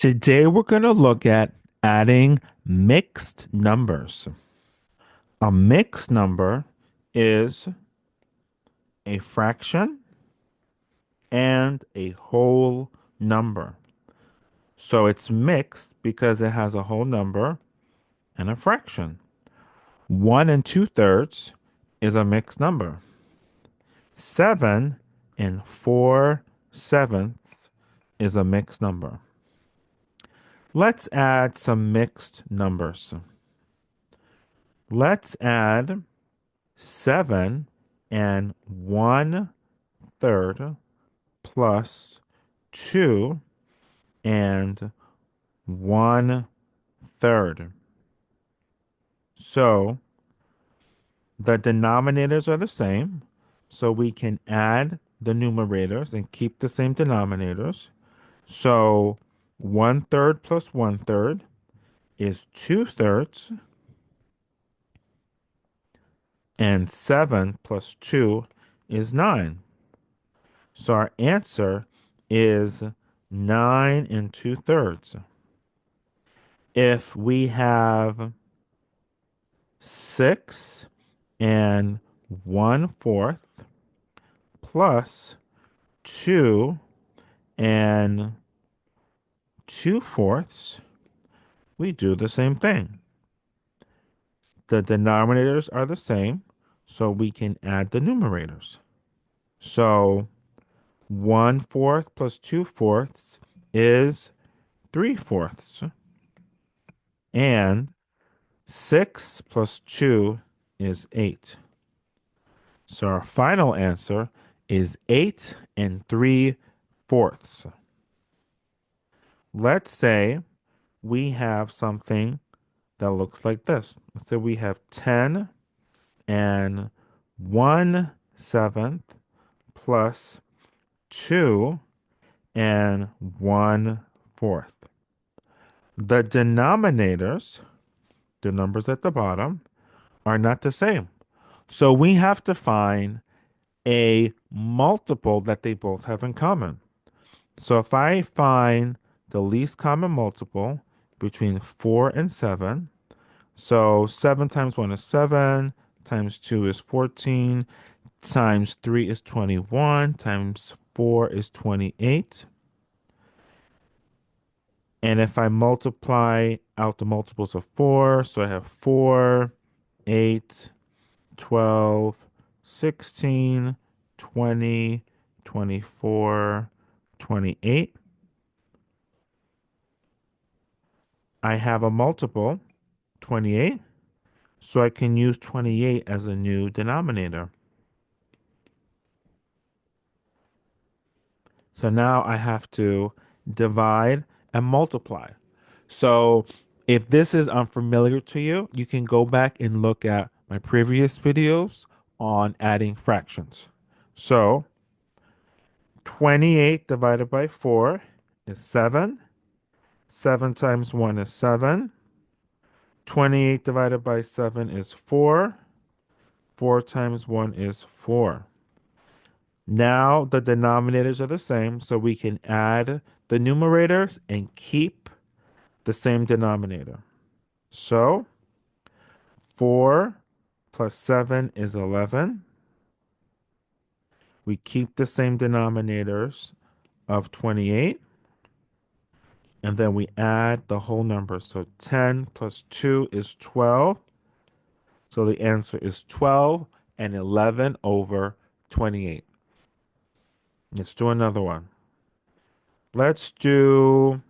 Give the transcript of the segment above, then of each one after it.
Today we're going to look at adding mixed numbers. A mixed number is a fraction and a whole number. So it's mixed because it has a whole number and a fraction. 1 2/3 is a mixed number. 7 4/7 is a mixed number. Let's add some mixed numbers. Let's add 7 1/3 plus 2 1/3. So the denominators are the same. So we can add the numerators and keep the same denominators. So 1/3 plus 1/3 is 2/3. And 7 plus 2 is 9. So our answer is 9 2/3. If we have 6 1/4 plus 2 2/4, we do the same thing. The denominators are the same, so we can add the numerators. So 1/4 plus 2/4 is 3/4. And 6 plus 2 is 8. So our final answer is 8 3/4. Let's say we have something that looks like this. Let's say we have 10 1/7 plus 2 1/4. The denominators, the numbers at the bottom, are not the same. So we have to find a multiple that they both have in common. So if I find the least common multiple between 4 and 7, so 7 times 1 is 7, times 2 is 14, times 3 is 21, times 4 is 28. And if I multiply out the multiples of 4, so I have 4, 8, 12, 16, 20, 24, 28. I have a multiple, 28, so I can use 28 as a new denominator. So now I have to divide and multiply. So if this is unfamiliar to you, you can go back and look at my previous videos on adding fractions. So 28 divided by 4 is 7. 7 times 1 is 7. 28 divided by 7 is 4. 4 times 1 is 4. Now the denominators are the same, so we can add the numerators and keep the same denominator. So 4 plus 7 is 11. We keep the same denominators of 28. And then we add the whole number. So 10 plus 2 is 12. So the answer is 12 and 11 over 28. Let's do another one. Let's do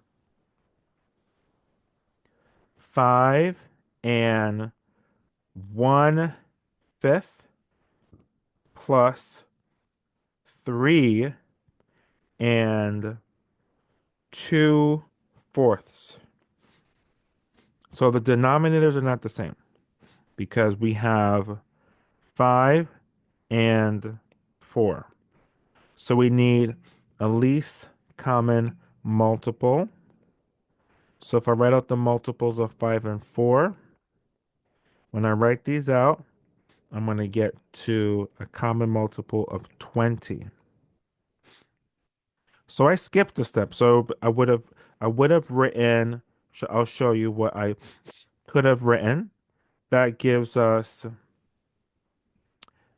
5 and 1/5 plus 3 and 2/4. So the denominators are not the same because we have 5 and 4. So we need a least common multiple. So if I write out the multiples of 5 and 4, when I write these out, I'm going to get to a common multiple of 20. So I skipped a step. So I would have I would have written, I'll show you what I could have written. That gives us,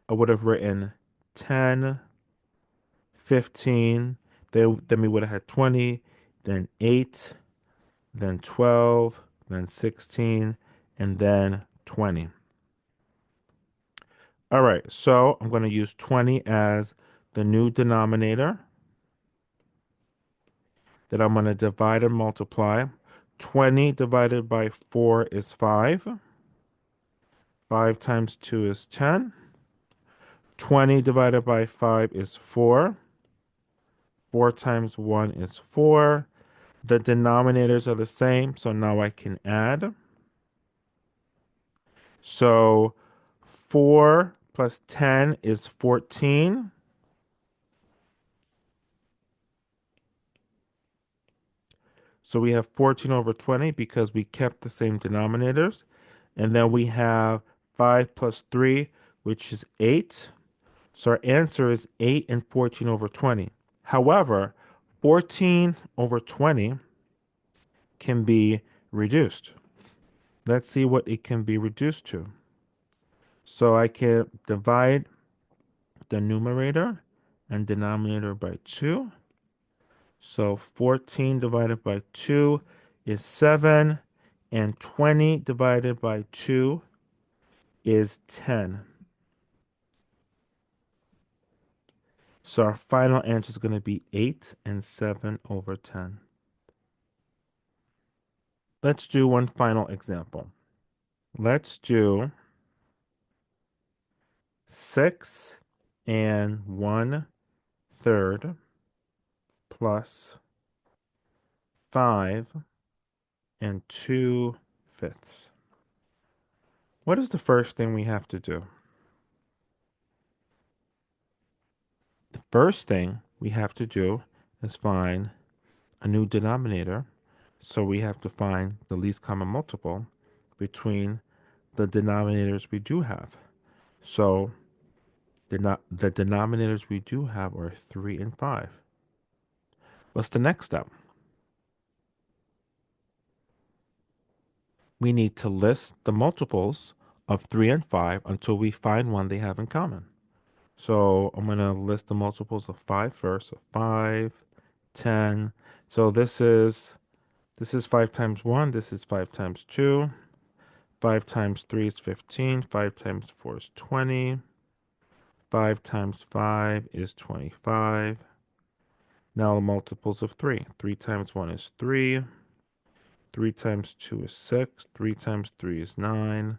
I would have written 10, 15, then we would have had 20, then 8, then 12, then 16, and then 20. All right, so I'm going to use 20 as the new denominator that I'm going to divide and multiply. 20 divided by 4 is 5. 5 times 2 is 10. 20 divided by 5 is 4. 4 times 1 is 4. The denominators are the same, so now I can add. So 4 plus 10 is 14. So we have 14 over 20 because we kept the same denominators. And then we have 5 plus 3, which is 8. So our answer is 8 and 14 over 20. However, 14 over 20 can be reduced. Let's see what it can be reduced to. So I can divide the numerator and denominator by 2. So 14 divided by 2 is 7, and 20 divided by 2 is 10. So our final answer is going to be 8 and 7 over 10. Let's do one final example. Let's do 6 and 1/3 plus 5 and 2/5. What is the first thing we have to do? The first thing we have to do is find a new denominator. So we have to find the least common multiple between the denominators we do have. So the denominators we do have are 3 and 5. What's the next step? We need to list the multiples of 3 and 5 until we find one they have in common. So I'm going to list the multiples of 5 first. So 5, 10. So this is 5 times 1. This is 5 times 2. 5 times 3 is 15. 5 times 4 is 20. 5 times 5 is 25. Now the multiples of 3. 3 times 1 is 3. 3 times 2 is 6. 3 times 3 is 9.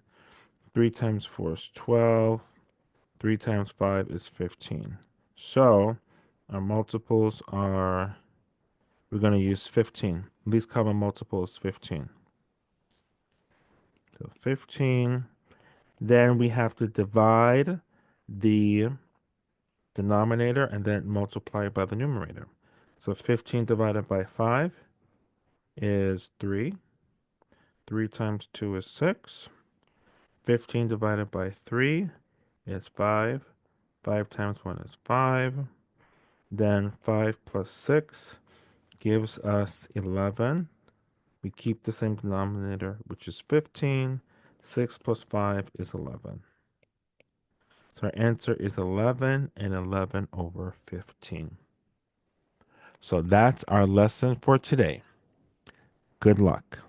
3 times 4 is 12. 3 times 5 is 15. So our multiples are, we're going to use 15. Least common multiple is 15. So 15. Then we have to divide the denominator and then multiply by the numerator. So 15 divided by 5 is 3. 3 times 2 is 6. 15 divided by 3 is 5. 5 times 1 is 5. Then 5 plus 6 gives us 11. We keep the same denominator, which is 15. 6 plus 5 is 11. So our answer is 11 and 11 over 15. So that's our lesson for today. Good luck.